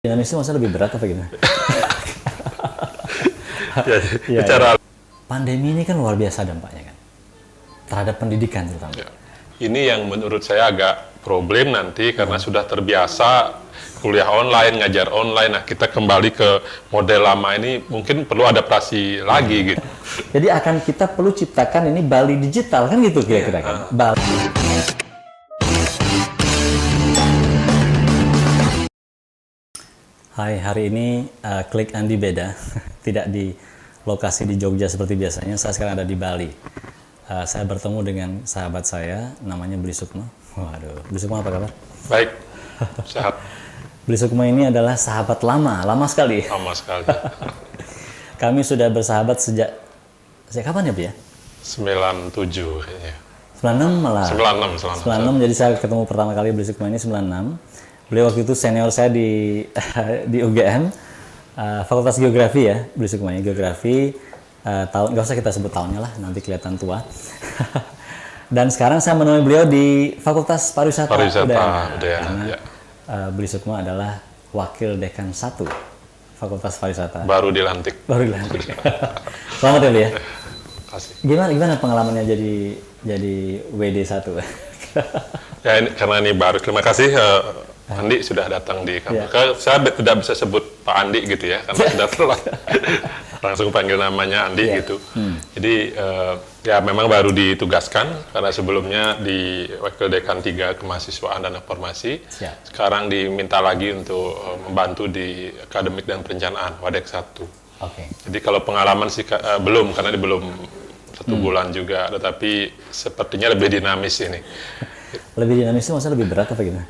Dinamis itu maksudnya lebih berat apa gimana? Ya, secara Pandemi ini kan luar biasa dampaknya kan, terhadap pendidikan terutama. ya. Ini yang menurut saya agak problem nanti karena sudah terbiasa kuliah online, ngajar online. Nah, kita kembali ke model lama ini mungkin perlu adaptasi lagi gitu. Jadi akan kita perlu ciptakan ini Bali digital kan gitu kira-kira kan? Bali. Hai, hari ini Klik Andi beda, tidak di lokasi di Jogja seperti biasanya. Saya sekarang ada di Bali. Saya bertemu dengan sahabat saya, namanya Bli Sukma. Waduh, Bli Sukma apa kabar? Baik, sehat. Bli Sukma ini adalah sahabat lama sekali. Sama sekali. Kami sudah bersahabat sejak kapan ya, Bli ya? 97 kayaknya. 96 malah. 96. 96, jadi saya ketemu pertama kali Bli Sukma ini 96. Beliau waktu itu senior saya di di UGM, Fakultas Geografi ya, Bli Sukma ini Geografi. Tahun nggak usah kita sebut tahunnya lah, nanti kelihatan tua. Dan sekarang saya menemui beliau di Fakultas Pariwisata Udayana. Karena Ya. Bli Sukma adalah Wakil Dekan 1 Fakultas Pariwisata. Baru dilantik. Baru dilantik. Selamat ya, Bli ya. Kasih. Gimana pengalamannya jadi WD 1? Ya, ini, karena ini baru. Terima kasih Andi sudah datang di kantor. Ya. Saya tidak bisa sebut Pak Andi gitu ya, karena sudah telat. Langsung panggil namanya Andi Ya. gitu. Jadi ya memang baru ditugaskan karena sebelumnya di Wakil Dekan 3 Kemahasiswaan dan Informasi. Siap. Sekarang diminta lagi untuk membantu di Akademik dan Perencanaan Wadek 1. Oke. Jadi kalau pengalaman sih belum, karena ini belum 1 bulan juga, tetapi sepertinya lebih dinamis ini. Lebih dinamis itu maksudnya lebih berat apa gimana?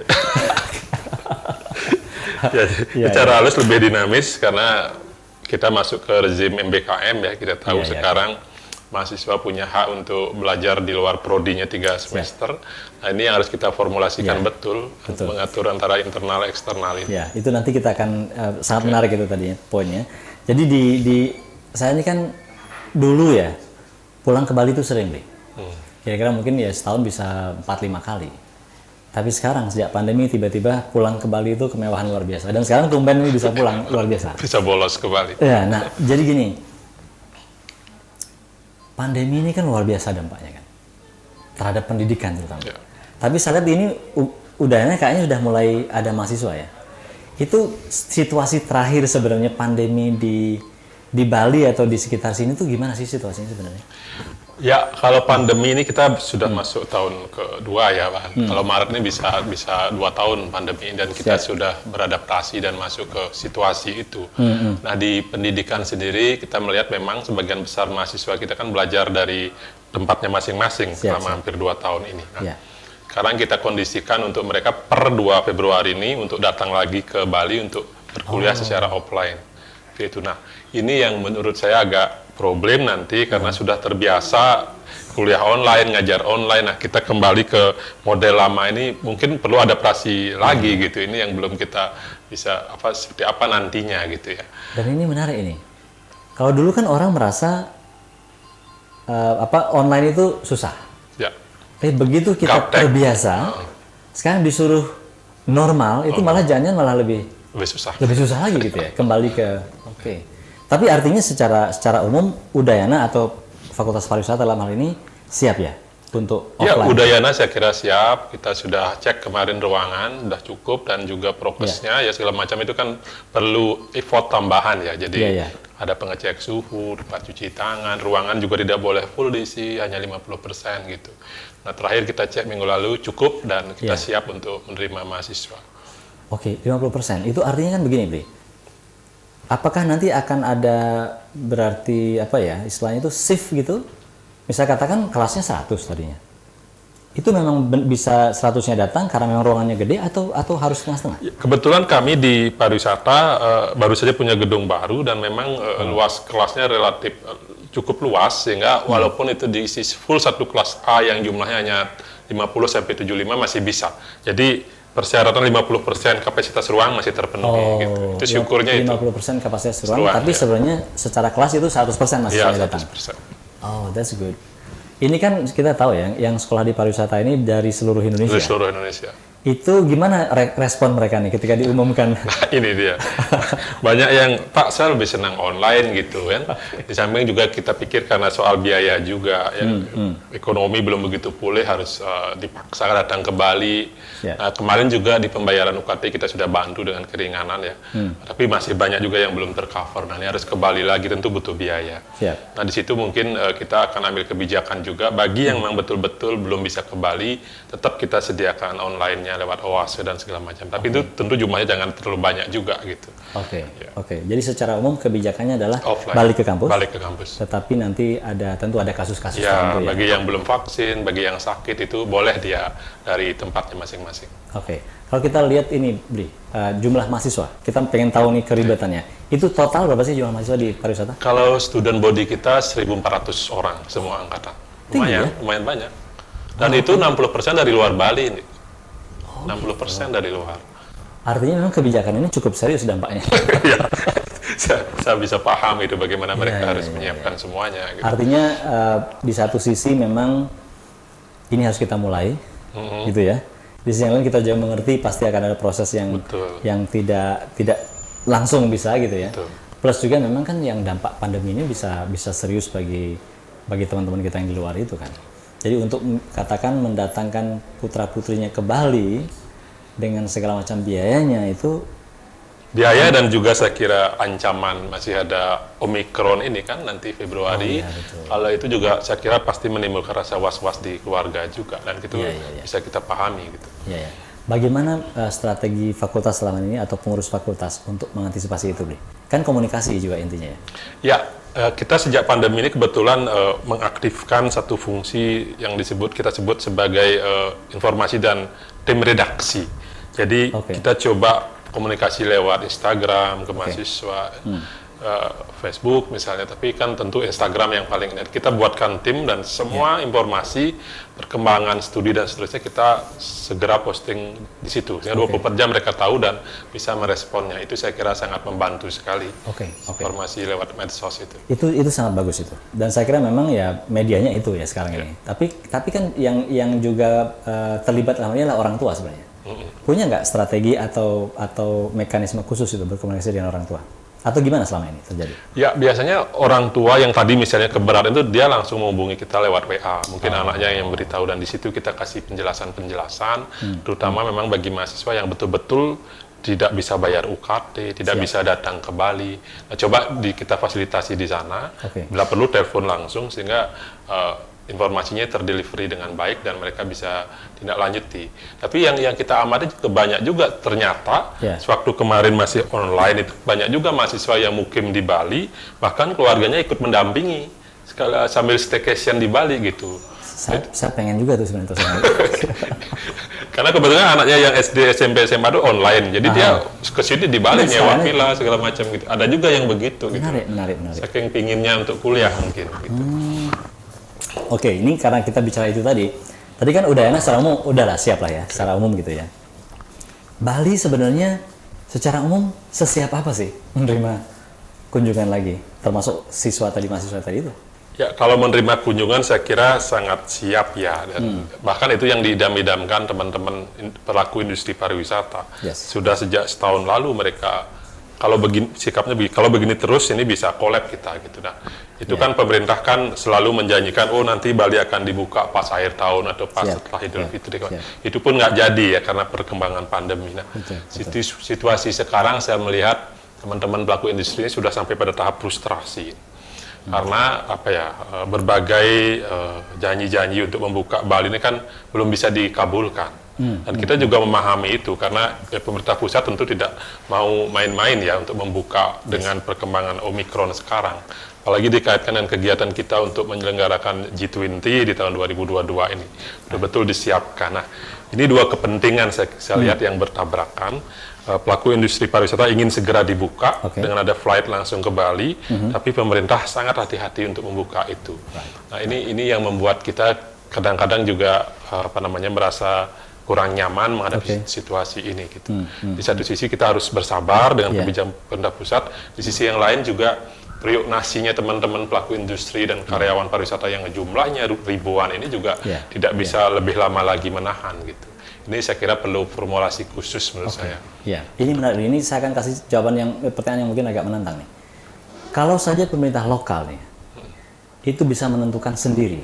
Ya, secara halus lebih dinamis karena kita masuk ke rezim MBKM ya. Kita tahu sekarang mahasiswa punya hak untuk belajar di luar prodinya 3 semester. Nah, ini yang harus kita formulasikan betul. Mengatur antara internal eksternal ini. Ya, itu nanti kita akan sangat menarik itu tadi poinnya. Jadi saya ini kan dulu ya pulang ke Bali itu sering nih. Kira-kira mungkin ya setahun bisa 4-5 kali. Tapi sekarang sejak pandemi tiba-tiba pulang ke Bali itu kemewahan luar biasa. Dan sekarang tumben ini bisa pulang luar biasa. Bisa bolos ke Bali. Ya, nah jadi gini, pandemi ini kan luar biasa dampaknya kan, terhadap pendidikan terutama. Ya. Tapi saya lihat ini udahnya kayaknya sudah mulai ada mahasiswa ya. Itu situasi terakhir sebenarnya pandemi di Bali atau di sekitar sini tuh gimana sih situasinya sebenarnya? Ya, kalau pandemi ini kita sudah masuk tahun kedua ya, Pak. Kalau Maret ini bisa 2 tahun pandemi dan kita sudah beradaptasi dan masuk ke situasi itu. Nah, di pendidikan sendiri kita melihat memang sebagian besar mahasiswa kita kan belajar dari tempatnya masing-masing selama hampir 2 tahun ini. Nah, sekarang kita kondisikan untuk mereka per 2 Februari ini untuk datang lagi ke Bali untuk berkuliah secara offline. Gitu. Nah, ini yang menurut saya agak problem nanti karena sudah terbiasa kuliah online, ngajar online. Nah, kita kembali ke model lama ini mungkin perlu adaptasi lagi gitu. Ini yang belum kita bisa seperti apa nantinya gitu ya. Dan ini menarik ini. Kalau dulu kan orang merasa online itu susah. Ya. Tapi begitu kita terbiasa, sekarang disuruh normal itu malah jangan malah lebih susah. Lebih susah lagi gitu ya. Kembali ke Tapi artinya secara umum Udayana atau Fakultas Pariwisata dalam hal ini siap ya untuk offline? Ya, Udayana saya kira siap. Kita sudah cek kemarin ruangan, sudah cukup dan juga prokesnya ya segala macam itu kan perlu effort tambahan ya. Jadi ada pengecek suhu, tempat cuci tangan, ruangan juga tidak boleh full diisi, hanya 50% gitu. Nah, terakhir kita cek minggu lalu cukup dan kita siap untuk menerima mahasiswa. Oke, 50%. Itu artinya kan begini, Bli. Apakah nanti akan ada berarti istilahnya itu shift gitu? Misal katakan kelasnya 100 tadinya. Itu memang bisa 100-nya datang karena memang ruangannya gede atau harus setengah-setengah? Kebetulan kami di pariwisata baru saja punya gedung baru dan memang luas kelasnya relatif cukup luas sehingga walaupun itu diisi full satu kelas A yang jumlahnya hanya 50-75 masih bisa. Jadi persyaratan 50% kapasitas ruang masih terpenuhi gitu. Itu syukurnya 50% kapasitas ruang, tapi sebenarnya secara kelas itu 100% masih datang. 100%. Oh, that's good. Ini kan kita tahu ya, yang sekolah di pariwisata ini dari seluruh Indonesia. Dari seluruh Indonesia. Itu gimana respon mereka nih ketika diumumkan? Ini dia. Banyak yang, Pak, saya lebih senang online gitu kan. Di samping juga kita pikir karena soal biaya juga, ya, ekonomi belum begitu pulih, harus dipaksa datang ke Bali. Ya. Nah, kemarin juga di pembayaran UKT kita sudah bantu dengan keringanan ya. Tapi masih banyak juga yang belum tercover. Nah, ini harus ke Bali lagi, tentu butuh biaya. Siap. Nah, di situ mungkin kita akan ambil kebijakan juga bagi yang memang betul-betul belum bisa ke Bali, tetap kita sediakan online-nya lewat OASE dan segala macam. Tapi itu tentu jumlahnya jangan terlalu banyak juga gitu. Oke. Jadi secara umum kebijakannya adalah Offline. balik ke kampus. Balik ke kampus. Tetapi nanti tentu ada kasus-kasus Ya, tertentu ya. bagi yang belum vaksin, bagi yang sakit itu boleh dia dari tempatnya masing-masing. Oke. Kalau kita lihat ini, Bri, jumlah mahasiswa, kita pengen tahu nih keribetannya. Itu total berapa sih jumlah mahasiswa di pariwisata? Kalau student body kita 1.400 orang semua angkatan. Lumayan banyak. Dan itu 60% dari luar Bali ini. 60% dari luar. Artinya memang kebijakan ini cukup serius dampaknya. Ya, saya bisa paham itu bagaimana mereka harus menyiapkan semuanya. Gitu. Artinya di satu sisi memang ini harus kita mulai, gitu ya. Di sisi yang lain kita juga mengerti pasti akan ada proses yang tidak langsung bisa gitu ya. Betul. Plus juga memang kan yang dampak pandemi ini bisa serius bagi teman-teman kita yang di luar itu kan. Jadi untuk katakan mendatangkan putra-putrinya ke Bali dengan segala macam biayanya itu biaya dan juga saya kira ancaman masih ada Omikron ini kan nanti Februari. Kalau itu juga saya kira pasti menimbulkan rasa was-was di keluarga juga dan itu bisa kita pahami gitu. Ya. Bagaimana strategi fakultas selama ini atau pengurus fakultas untuk mengantisipasi itu, Bri? Kan komunikasi juga intinya ya. Ya, kita sejak pandemi ini kebetulan mengaktifkan satu fungsi yang kita sebut sebagai informasi dan tim redaksi. Jadi kita coba komunikasi lewat Instagram ke mahasiswa, Facebook misalnya, tapi kan tentu Instagram yang paling net. Kita buatkan tim dan semua informasi, perkembangan studi dan seterusnya kita segera posting di situ. Sehingga 24 jam mereka tahu dan bisa meresponnya. Itu saya kira sangat membantu sekali. Informasi lewat medsos itu. Itu sangat bagus itu. Dan saya kira memang ya medianya itu ya sekarang ini. Tapi kan yang juga terlibat dalamnya adalah orang tua sebenarnya. Punya nggak strategi atau mekanisme khusus itu berkomunikasi dengan orang tua? Atau gimana selama ini terjadi? Ya, biasanya orang tua yang tadi misalnya keberatan itu dia langsung menghubungi kita lewat WA. Mungkin anaknya yang beritahu dan di situ kita kasih penjelasan-penjelasan, terutama memang bagi mahasiswa yang betul-betul tidak bisa bayar UKT, tidak bisa datang ke Bali. Nah, coba kita fasilitasi di sana. Bila perlu telepon langsung sehingga informasinya terdelivery dengan baik dan mereka bisa tindak lanjuti. Tapi yang kita amati juga banyak juga ternyata sewaktu kemarin masih online itu banyak juga mahasiswa yang mukim di Bali, bahkan keluarganya ikut mendampingi sambil staycation di Bali gitu. Saya pengen juga tuh sebenarnya. Karena kebetulan anaknya yang SD, SMP, SMA itu online, jadi dia ke sini di Bali nyewa villa segala macam gitu. Ada juga yang begitu. Menarik. Saking pinginnya untuk kuliah mungkin. Gitu. Oke, ini karena kita bicara itu tadi kan udahana secara umum udahlah siap lah ya, secara umum gitu ya. Bali sebenarnya secara umum sesiap apa sih menerima kunjungan lagi, termasuk mahasiswa tadi itu? Ya, kalau menerima kunjungan saya kira sangat siap ya, dan bahkan itu yang diidam-idamkan teman-teman pelaku industri pariwisata. Sudah sejak setahun lalu mereka kalau begini terus ini bisa collab kita gitu. Nah, itu kan pemerintah kan selalu menjanjikan nanti Bali akan dibuka pas akhir tahun atau pas setelah Idul Fitri. Itu pun nggak jadi ya karena perkembangan pandemi. Nah, situasi sekarang saya melihat teman-teman pelaku industri ini sudah sampai pada tahap frustrasi. Karena berbagai janji-janji untuk membuka Bali ini kan belum bisa dikabulkan. Dan kita juga memahami itu karena pemerintah pusat tentu tidak mau main-main ya untuk membuka dengan perkembangan Omikron sekarang. Apalagi dikaitkan dengan kegiatan kita untuk menyelenggarakan G20 di tahun 2022 ini. Betul-betul disiapkan. Nah, ini dua kepentingan saya lihat yang bertabrakan. Pelaku industri pariwisata ingin segera dibuka dengan ada flight langsung ke Bali, tapi pemerintah sangat hati-hati untuk membuka itu. Nah, ini yang membuat kita kadang-kadang juga merasa kurang nyaman menghadapi situasi ini gitu. Di satu sisi kita harus bersabar dengan kebijakan pemerintah pusat, di sisi yang lain juga periuk nasinya teman-teman pelaku industri dan karyawan pariwisata yang jumlahnya ribuan ini juga tidak bisa lebih lama lagi menahan gitu. Ini saya kira perlu formulasi khusus menurut saya. Ya, ini menarik. Ini saya akan kasih jawaban pertanyaan yang mungkin agak menantang nih. Kalau saja pemerintah lokal nih, itu bisa menentukan sendiri,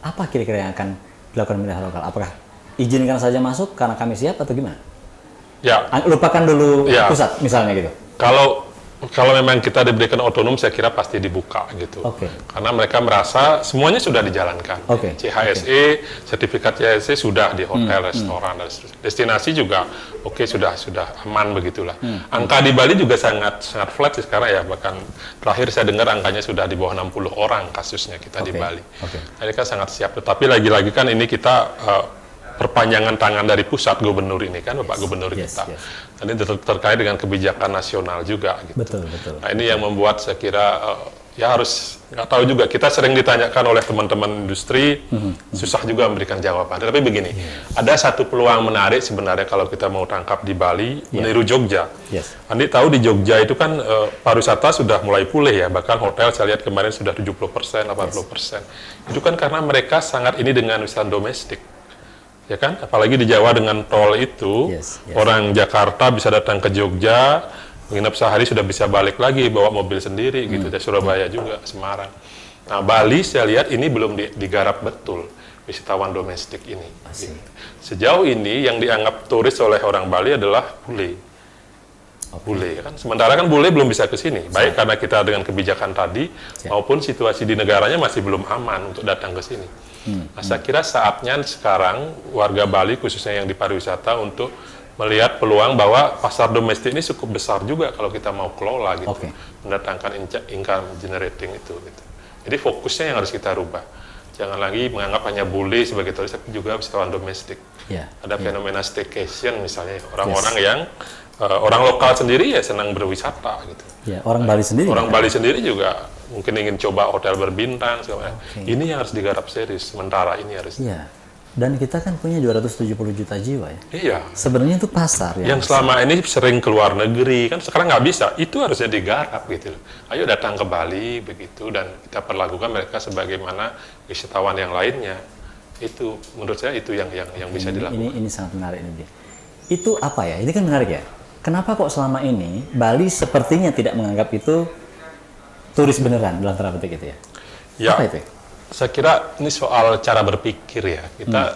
apa kira-kira yang akan dilakukan pemerintah lokal? Apakah izinkan saja masuk karena kami siap atau gimana? Ya, Lupakan dulu Ya. pusat misalnya gitu. Kalau memang kita diberikan otonom, saya kira pasti dibuka gitu. Oke. Karena mereka merasa semuanya sudah dijalankan. Oke. CHSE, sertifikat CHSE sudah di hotel, restoran, dan seterusnya. Destinasi juga sudah aman begitulah. Angka di Bali juga sangat flat sih sekarang ya, bahkan terakhir saya dengar angkanya sudah di bawah 60 orang kasusnya kita di Oke. Bali. Oke. Nah, ini kan sangat siap. Tapi lagi-lagi kan ini kita perpanjangan tangan dari pusat gubernur ini kan, Bapak Gubernur Yes, kita. yes. Dan ini terkait dengan kebijakan nasional juga gitu. Betul. Nah, ini yang membuat saya kira ya harus, nggak tahu juga, kita sering ditanyakan oleh teman-teman industri, susah juga memberikan jawaban. Tapi begini, ada satu peluang menarik sebenarnya kalau kita mau tangkap di Bali, meniru Jogja. Yes. Andi tahu di Jogja itu kan pariwisata sudah mulai pulih ya, bahkan hotel saya lihat kemarin sudah 70%, 80%. Itu kan karena mereka sangat ini dengan wisatawan domestik. Ya kan, apalagi di Jawa dengan tol itu, Yes. orang Jakarta bisa datang ke Jogja, menginap sehari sudah bisa balik lagi, bawa mobil sendiri gitu, dari Surabaya juga, Semarang. Nah, Bali saya lihat ini belum digarap betul, wisatawan domestik ini. Gitu. Sejauh ini yang dianggap turis oleh orang Bali adalah bule. Bule kan, sementara kan bule belum bisa ke sini, baik karena kita dengan kebijakan tadi, maupun situasi di negaranya masih belum aman untuk datang ke sini. Nah, saya kira saatnya sekarang warga Bali khususnya yang di pariwisata untuk melihat peluang bahwa pasar domestik ini cukup besar juga kalau kita mau kelola gitu, mendatangkan income generating itu gitu. Jadi fokusnya yang harus kita rubah. Jangan lagi menganggap hanya bule sebagai turis, tapi juga wisatawan domestik. Ada fenomena staycation misalnya, orang-orang yang orang lokal sendiri ya senang berwisata gitu. Ya, orang Bali sendiri. Orang Bali sendiri juga mungkin ingin coba hotel berbintang segala macam. Ini yang harus digarap serius. Sementara ini harus. Iya. Dan kita kan punya 270 juta jiwa ya. Iya. Sebenarnya itu pasar ya. Yang selama ini sering keluar negeri kan sekarang nggak bisa. Itu harusnya digarap gitu loh. Ayo datang ke Bali begitu dan kita perlakukan mereka sebagaimana wisatawan yang lainnya. Itu menurut saya itu yang bisa dilakukan. Ini sangat menarik ini. Itu apa ya? Ini kan menarik ya. Kenapa kok selama ini Bali sepertinya tidak menganggap itu turis beneran dalam tanda petik itu ya? Ya, apa itu? saya kira ini soal cara berpikir ya.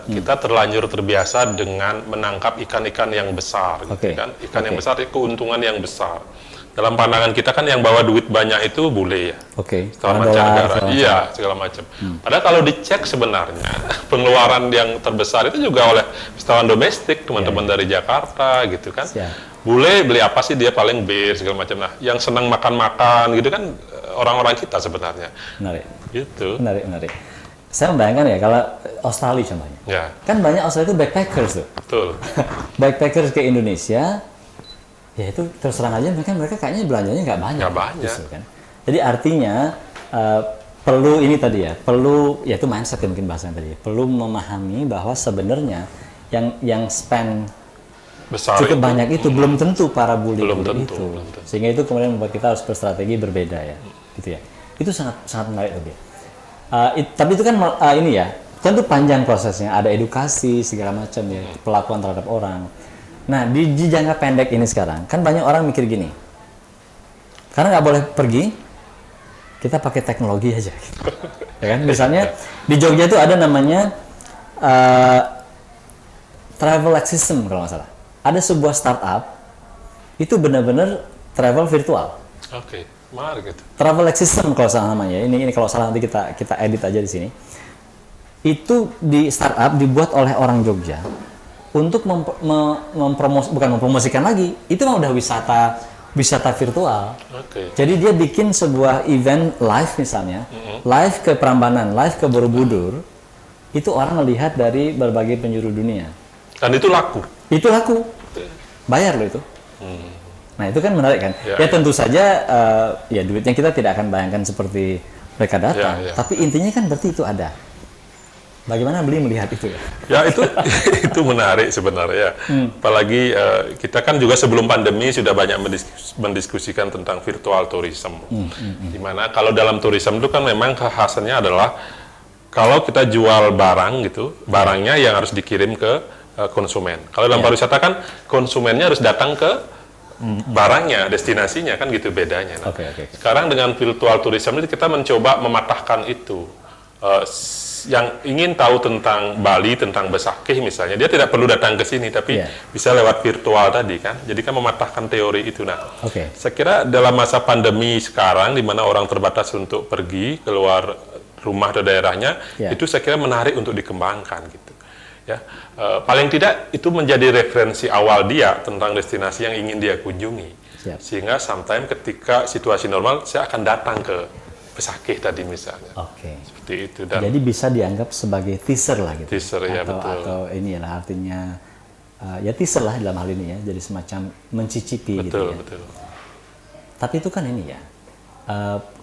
Kita terlanjur terbiasa dengan menangkap ikan-ikan yang besar, gitu kan? Ikan yang besar, keuntungan yang besar. Dalam pandangan kita kan yang bawa duit banyak itu bule ya. Segala mancanegara. Iya, segala macam. Padahal kalau dicek sebenarnya pengeluaran yang terbesar itu juga oleh wisatawan domestik, teman-teman dari Jakarta gitu kan. Bule beli apa sih, dia paling bir segala macam. Nah, yang senang makan-makan gitu kan orang-orang kita sebenarnya. Menarik. Gitu. Menarik. Saya membayangkan ya kalau Australia contohnya. Ya. Kan banyak Australia itu backpackers tuh. Betul. Backpackers ke Indonesia, ya itu terus terang aja mereka kayaknya belanjanya nggak banyak. Nggak banyak. Justru, kan? Jadi artinya perlu ini tadi ya, perlu ya itu mindset ya mungkin bahasanya tadi. Perlu memahami bahwa sebenarnya yang spend Besar cukup itu. banyak itu belum tentu para bule Belum itu. tentu. Sehingga itu kemudian membuat kita harus berstrategi berbeda ya, gitu ya. Itu sangat menarik tadi. Tapi itu kan ini ya, tentu panjang prosesnya, ada edukasi segala macam ya, perlakuan terhadap orang. Nah di jangka pendek ini sekarang kan banyak orang mikir gini, karena nggak boleh pergi, kita pakai teknologi aja. Gitu. Ya kan? Misalnya di Jogja itu ada namanya travel system kalau nggak salah. Ada sebuah startup itu benar-benar travel virtual. Oke, menarik gitu. Travel system kalau salah namanya. Ini kalau salah nanti kita edit aja di sini. Itu di startup dibuat oleh orang Jogja untuk mempromosikan lagi. Itu mah udah wisata virtual. Jadi dia bikin sebuah event live misalnya, live ke Prambanan, live ke Borobudur. Itu orang melihat dari berbagai penjuru dunia. Dan itu laku. Itu laku, bayar loh itu. Nah itu kan menarik kan. Ya tentu saja ya duitnya kita tidak akan bayangkan seperti mereka datang. Tapi intinya kan berarti itu ada. Bagaimana beli melihat itu ya? Ya itu menarik sebenarnya. Apalagi kita kan juga sebelum pandemi sudah banyak mendiskusikan tentang virtual tourism. Dimana kalau dalam tourism itu kan memang kekhasannya adalah kalau kita jual barang gitu, barangnya yang harus dikirim ke konsumen. Kalau dalam pariwisata kan konsumennya harus datang ke barangnya, destinasinya, kan gitu bedanya. Nah, sekarang dengan virtual tourism ini kita mencoba mematahkan itu. Yang ingin tahu tentang Bali, tentang Besakih misalnya, dia tidak perlu datang ke sini, tapi bisa lewat virtual tadi kan. Jadi kan mematahkan teori itu. Nah, saya kira dalam masa pandemi sekarang, di mana orang terbatas untuk pergi keluar rumah atau daerahnya, itu saya kira menarik untuk dikembangkan gitu. Ya, paling tidak itu menjadi referensi awal dia tentang destinasi yang ingin dia kunjungi. Sehingga sometimes ketika situasi normal, saya akan datang ke Besakih tadi misalnya. Seperti itu. Dan jadi bisa dianggap sebagai teaser lah gitu. Teaser, ya betul. Atau ini lah artinya ya teaser lah dalam hal ini ya. Jadi semacam mencicipi gitu ya. Betul. Tapi itu kan ini ya,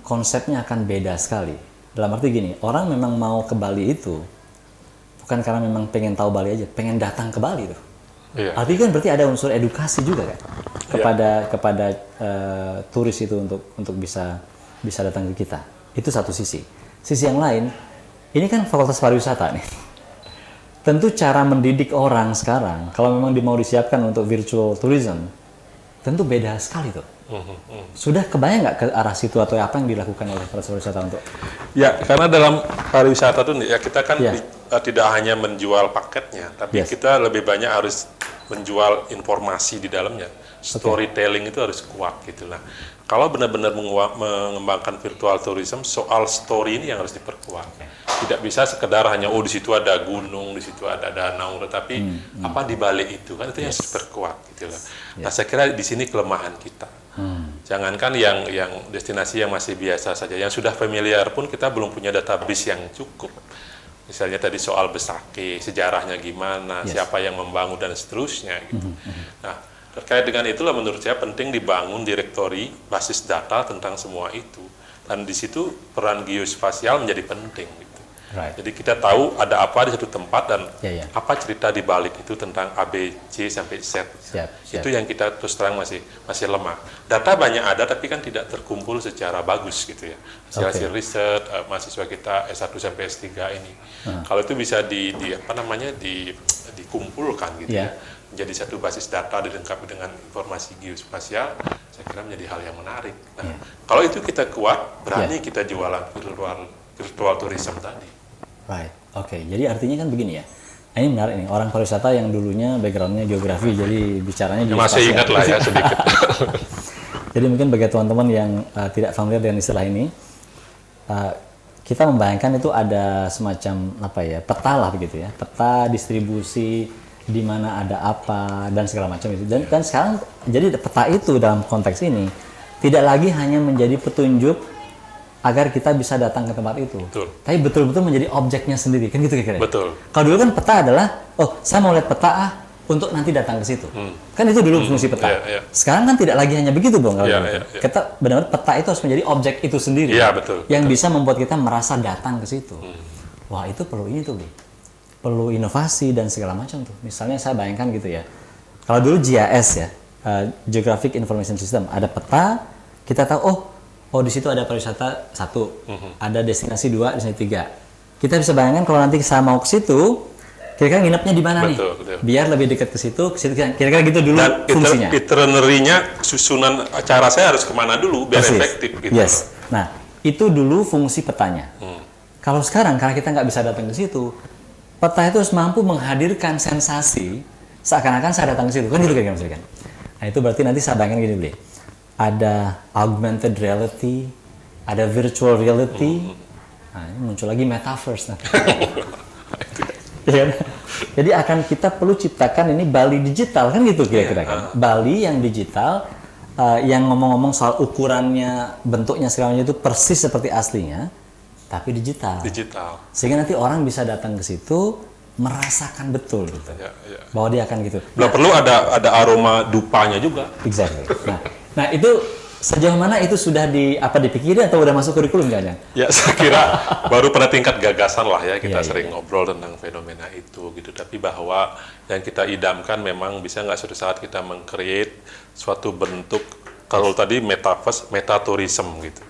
konsepnya akan beda sekali. Dalam arti gini, orang memang mau ke Bali itu bukan karena memang pengen tahu Bali aja, pengen datang ke Bali tuh. Artinya kan berarti ada unsur edukasi juga kan kepada turis itu untuk bisa datang ke kita. Itu satu sisi. Sisi yang lain, ini kan Fakultas Pariwisata nih. Tentu cara mendidik orang sekarang, kalau memang mau disiapkan untuk virtual tourism, tentu beda sekali tuh. Sudah kebayang nggak ke arah situ atau apa yang dilakukan oleh Fakultas Pariwisata untuk? Ya, karena dalam pariwisata tuh ya kita kan tidak hanya menjual paketnya, tapi kita lebih banyak harus menjual informasi di dalamnya. Storytelling itu harus kuat gitu. Nah, kalau benar-benar mengembangkan virtual tourism, soal story ini yang harus diperkuat. Tidak bisa sekedar hanya di situ ada gunung, di situ ada danau, tetapi apa di balik itu kan itu yang harus diperkuat gitu loh. Nah, saya kira di sini kelemahan kita. Jangankan yang destinasi yang masih biasa saja, yang sudah familiar pun kita belum punya database yang cukup. Misalnya tadi soal Besakih, sejarahnya gimana, siapa yang membangun dan seterusnya gitu. Nah, terkait dengan itulah menurut saya penting dibangun direktori basis data tentang semua itu, dan di situ peran geospasial menjadi penting gitu. Jadi kita tahu ada apa di satu tempat dan apa cerita di balik itu tentang A, B, C sampai Z. Itu yang kita terus terang masih lemah. Data banyak ada tapi kan tidak terkumpul secara bagus gitu ya. Hasil riset mahasiswa kita S1 sampai S3 ini. Kalau itu bisa dikumpulkan gitu ya. Menjadi satu basis data dilengkapi dengan informasi geospasial, saya kira menjadi hal yang menarik. Nah, kalau itu kita kuat, berani kita jualan virtual tourism tadi. Jadi artinya kan begini ya. Ini menarik nih, orang pariwisata yang dulunya backgroundnya geografi, jadi bicaranya geospasial. Masih ingat lah ya sedikit. Jadi mungkin bagi teman-teman yang tidak familiar dengan istilah ini, kita membayangkan itu ada semacam peta lah begitu ya, peta distribusi di mana ada apa dan segala macam itu. Dan sekarang jadi peta itu dalam konteks ini tidak lagi hanya menjadi petunjuk agar kita bisa datang ke tempat itu, tapi betul-betul menjadi objeknya sendiri, kan gitu kira-kira. Kalau dulu kan peta adalah, saya mau lihat peta untuk nanti datang ke situ, kan itu dulu fungsi peta. Sekarang kan tidak lagi hanya begitu dong. Kita benar-benar peta itu harus menjadi objek itu sendiri, yang bisa membuat kita merasa datang ke situ. Wah, itu perlu ini tuh, perlu inovasi dan segala macam tuh. Misalnya saya bayangkan gitu ya, kalau dulu GIS ya, Geographic Information System, ada peta, kita tahu di situ ada pariwisata 1, ada destinasi 2, destinasi 3. Kita bisa bayangkan kalau nanti saya mau ke situ, kira-kira nginepnya di mana nih? Biar lebih dekat ke situ kira-kira gitu dulu dan fungsinya. Itinerary-nya, susunan acara saya harus kemana dulu biar efektif gitu. Nah, itu dulu fungsi petanya. Kalau sekarang karena kita nggak bisa datang ke situ, peta itu harus mampu menghadirkan sensasi seakan-akan saya datang ke situ, kan gitu kira-kira. Nah, itu berarti nanti saya bayangkan gini dulu. Ada augmented reality, ada virtual reality, nah ini muncul lagi metaverse. Jadi akan kita perlu ciptakan ini Bali digital, kan gitu kira-kira kan. Bali yang digital, yang ngomong-ngomong soal ukurannya, bentuknya segala macam itu persis seperti aslinya, tapi digital. Sehingga nanti orang bisa datang ke situ merasakan betul gitu, bahwa dia akan gitu. Nggak perlu ada aroma dupanya juga. Exactly. Nah itu sejauh mana itu sudah dipikirin atau udah masuk kurikulum nggak? Ya, saya kira baru pada tingkat gagasan lah ya, kita sering ngobrol tentang fenomena itu gitu. Tapi bahwa yang kita idamkan memang bisa nggak suatu saat kita meng-create suatu bentuk, kalau tadi metaverse, metatourism gitu.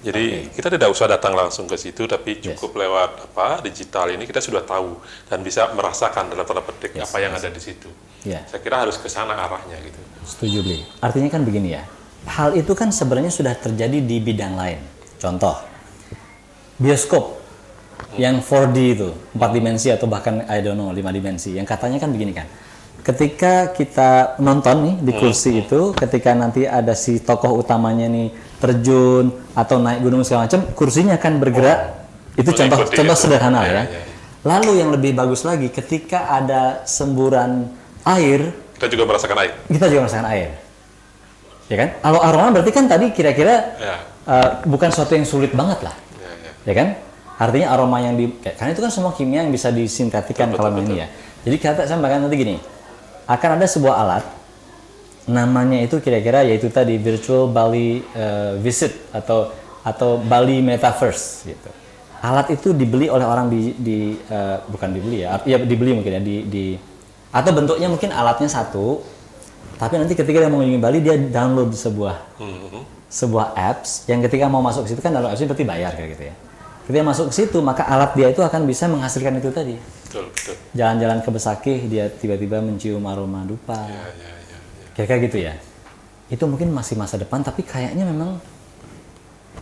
Jadi kita tidak usah datang langsung ke situ, tapi cukup lewat digital ini kita sudah tahu dan bisa merasakan dalam tanda petik apa yang ada di situ. Saya kira harus ke sana arahnya gitu. Setuju, Bli. Artinya kan begini ya, hal itu kan sebenarnya sudah terjadi di bidang lain. Contoh, bioskop yang 4D itu, 4 dimensi atau bahkan 5 dimensi, yang katanya kan begini kan, ketika kita nonton nih di kursi itu, ketika nanti ada si tokoh utamanya nih terjun atau naik gunung segala macam, kursinya akan bergerak. Itu contoh sederhana ya. Lalu yang lebih bagus lagi, ketika ada semburan air, kita juga merasakan air. Ya kan? Kalau aroma berarti kan tadi kira-kira bukan sesuatu yang sulit banget lah. Ya kan? Artinya aroma yang karena itu kan semua kimia yang bisa disintetikkan kalau ini ya. Jadi saya sampaikan nanti gini, akan ada sebuah alat, namanya itu kira-kira yaitu tadi virtual Bali visit atau Bali metaverse gitu. Alat itu dibeli oleh orang bukan dibeli ya, dibeli mungkin ya atau bentuknya mungkin alatnya satu, tapi nanti ketika dia mengunjungi Bali dia download sebuah apps yang ketika mau masuk ke situ kan download apps berarti bayar kayak gitu ya. Ketika masuk ke situ maka alat dia itu akan bisa menghasilkan itu tadi. Betul. Jalan-jalan ke Besakih dia tiba-tiba mencium aroma dupa. Kira-kira gitu ya. Itu mungkin masih masa depan tapi kayaknya memang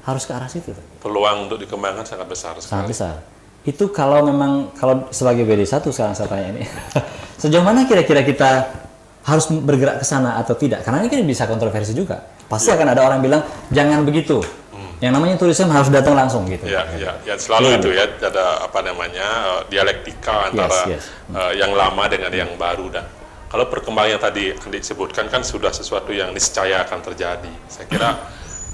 harus ke arah situ. Peluang untuk dikembangkan sangat besar sekali. Sangat besar. Itu kalau sebagai BD1 sekarang saya tanya ini. Sejauh mana kira-kira kita harus bergerak ke sana atau tidak? Karena ini kan bisa kontroversi juga. Pasti akan ada orang bilang jangan begitu. Yang namanya turisme harus datang langsung gitu. Ya, selalu itu ya ada dialektika antara yang lama dengan yang baru. Dan kalau perkembangan yang tadi Andi sebutkan kan sudah sesuatu yang niscaya akan terjadi. Saya kira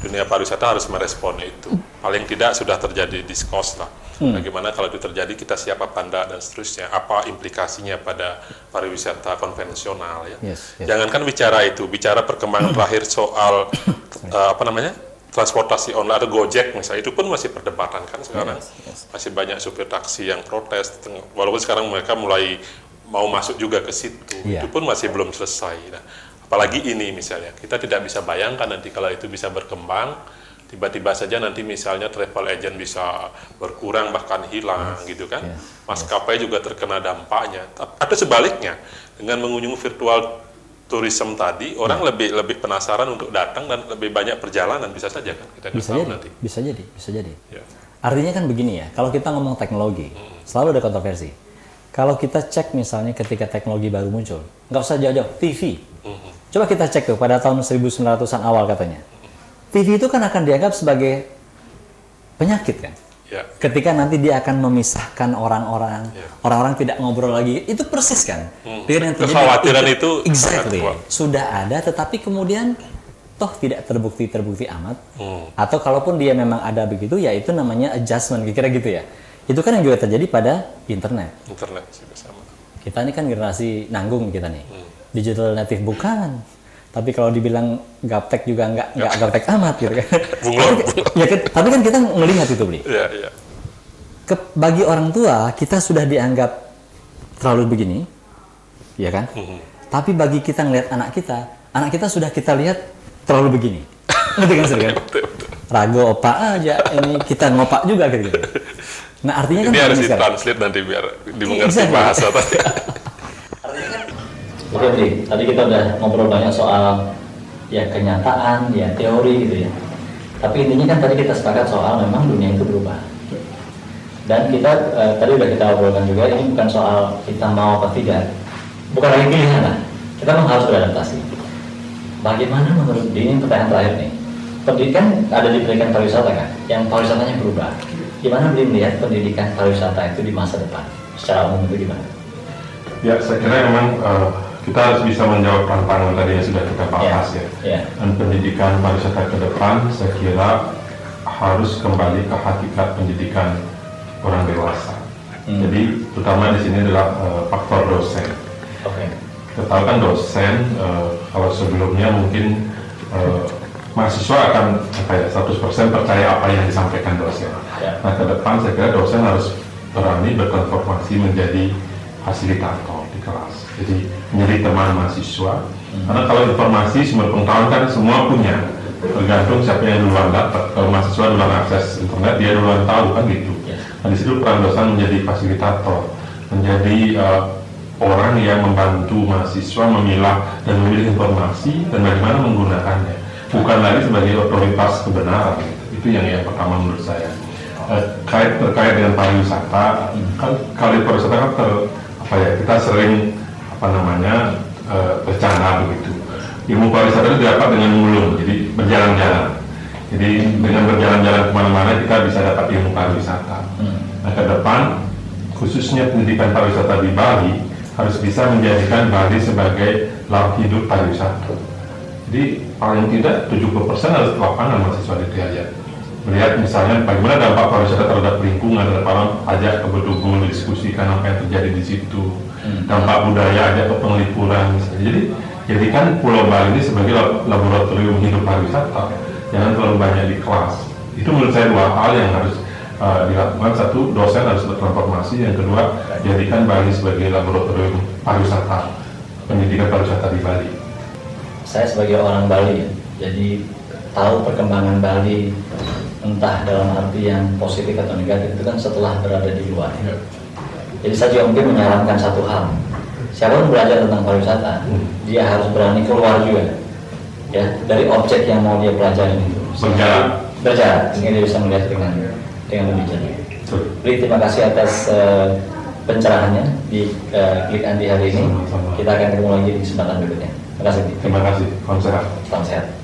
dunia pariwisata harus merespon itu. Paling tidak sudah terjadi diskurs lah. Bagaimana kalau itu terjadi kita siap apa enggak dan seterusnya. Apa implikasinya pada pariwisata konvensional ya. Jangankan bicara itu, bicara perkembangan terakhir soal transportasi online atau Gojek misalnya, itu pun masih perdebatan kan sekarang. Masih banyak supir taksi yang protes, walaupun sekarang mereka mulai mau masuk juga ke situ, itu pun masih belum selesai. Nah, apalagi ini misalnya, kita tidak bisa bayangkan nanti kalau itu bisa berkembang, tiba-tiba saja nanti misalnya travel agent bisa berkurang bahkan hilang gitu kan. Maskapai juga terkena dampaknya. Atau sebaliknya, dengan mengunjungi virtual tourism tadi, orang lebih penasaran untuk datang dan lebih banyak perjalanan, bisa saja kan kita tahu nanti. Bisa jadi. Artinya kan begini ya, kalau kita ngomong teknologi, selalu ada kontroversi. Kalau kita cek misalnya ketika teknologi baru muncul, nggak usah jauh-jauh, TV. Coba kita cek tuh pada tahun 1900-an awal katanya. TV itu kan akan dianggap sebagai penyakit kan. Ketika nanti dia akan memisahkan orang-orang tidak ngobrol lagi, itu persis kan. Kekhawatiran itu exactly sudah ada, tetapi kemudian toh tidak terbukti amat. Atau kalaupun dia memang ada begitu, ya itu namanya adjustment, kira-kira gitu ya. Itu kan yang juga terjadi pada internet juga sama. Kita ini kan generasi nanggung kita nih, digital native bukan. Tapi kalau dibilang gaptek juga nggak gaptek amat gitu kan. Tapi kan kita melihat itu, Bli. Bagi orang tua kita sudah dianggap terlalu begini, ya kan? Tapi bagi kita ngelihat anak kita sudah kita lihat terlalu begini. Ngerti kan sih kan? Rago opa aja, ini kita ngopak juga gitu. Nah artinya kan ini harus ditranslate nanti biar dimengerti bahasa tadi. Oke, Bli. Tadi kita udah ngobrol banyak soal ya kenyataan, ya teori gitu ya. Tapi intinya kan tadi kita sepakat soal memang dunia itu berubah. Dan kita tadi udah kita obrolkan juga, ini bukan soal kita mau apa tidak. Bukan lagi pilihan lah. Kita memang harus beradaptasi. Bagaimana menurut Bli, ini pertanyaan terakhir nih. Pendidikan ada di pendidikan pariwisata kan, yang pariwisatanya berubah. Gimana Bli melihat pendidikan pariwisata itu di masa depan? Secara umum itu gimana? Ya, saya kira memang kita harus bisa menjawab tantangan tadi yang sudah kita bahas ya. Dan pendidikan pariwisata ke depan saya kira harus kembali ke hakikat pendidikan orang dewasa. Jadi terutama di sini adalah faktor dosen. Kita tahu kan dosen kalau sebelumnya mungkin mahasiswa akan 100% percaya apa yang disampaikan dosen. Nah ke depan saya kira dosen harus berani bertransformasi menjadi fasilitator di kelas. Jadi menjadi teman mahasiswa. Karena kalau informasi sumber pengetahuan kan semua punya, tergantung siapa yang duluan dapat. Kalau mahasiswa duluan akses internet, dia duluan tahu kan gitu. Nah, di situ peran dosen menjadi fasilitator, menjadi orang yang membantu mahasiswa memilah dan memilih informasi dan bagaimana menggunakannya. Bukan lagi sebagai otoritas kebenaran. Itu yang pertama menurut saya. Terkait dengan pariwisata, kan kalau di pariwisata kan kita sering bercanda begitu. Ilmu pariwisata itu dapat dengan mulung, jadi berjalan-jalan. Jadi dengan berjalan-jalan kemana-mana kita bisa dapat ilmu pariwisata. Nah, ke depan khususnya pendidikan pariwisata di Bali harus bisa menjadikan Bali sebagai laut hidup pariwisata. Jadi paling tidak 70% harus ke lapangan mahasiswa di Kriaya. Melihat misalnya bagaimana dampak pariwisata terhadap lingkungan, terhadap alam, ajak ke Bedugul, diskusikan apa yang terjadi di situ, dampak budaya, ajak ke pengelipuran misalnya. Jadi jadikan Pulau Bali ini sebagai laboratorium hidup pariwisata, jangan terlalu banyak di kelas. Itu menurut saya dua hal yang harus dilakukan. Satu, dosen harus bertransformasi, yang kedua, jadikan Bali sebagai laboratorium pariwisata, pendidikan pariwisata di Bali. Saya sebagai orang Bali, jadi tahu perkembangan Bali entah dalam arti yang positif atau negatif itu kan setelah berada di luar. Jadi saya juga mungkin menyarankan satu hal, siapa yang belajar tentang pariwisata, dia harus berani keluar juga, ya, dari objek yang mau dia pelajari itu. Berjalan, sehingga dia bisa melihat dengan lebih jernih. Beli, terima kasih atas pencerahannya di Klik Andi hari ini. Kita akan ketemu lagi di kesempatan berikutnya. Terima kasih. Terima kasih. Salam sehat. Salam sehat.